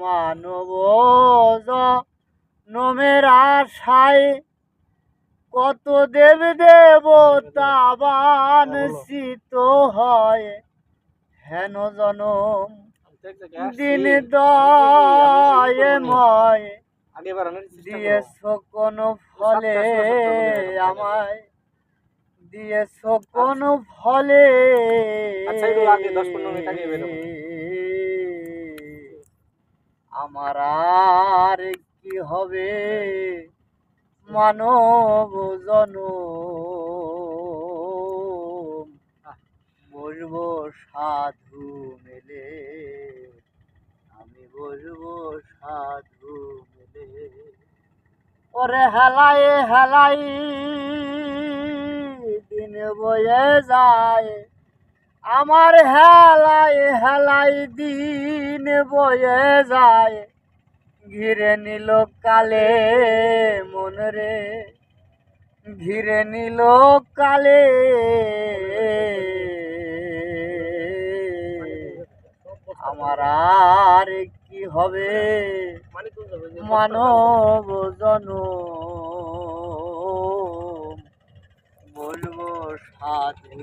মানব জনমের আশায় কত দেব দেবতা বাঞ্ছিত হয়, হেন জনম দিন দয়াময় দিয়েছ কোন ফলে আমায়, দিয়েছ কোন ফলে আমার আর কি হবে মানব জনম, বসবো সাধু মেলে, আমি বসবো সাধু মেলে। ওরে হেলাই হেলাই দিন বয়ে যায়, আমার হেলাই হেলাই দিন বয়ে যায়, ঘিরে নিল কালে মন রে, ঘিরে নিল কালে। আমার আর কি হবে মানব জনম, বলবো সাধু।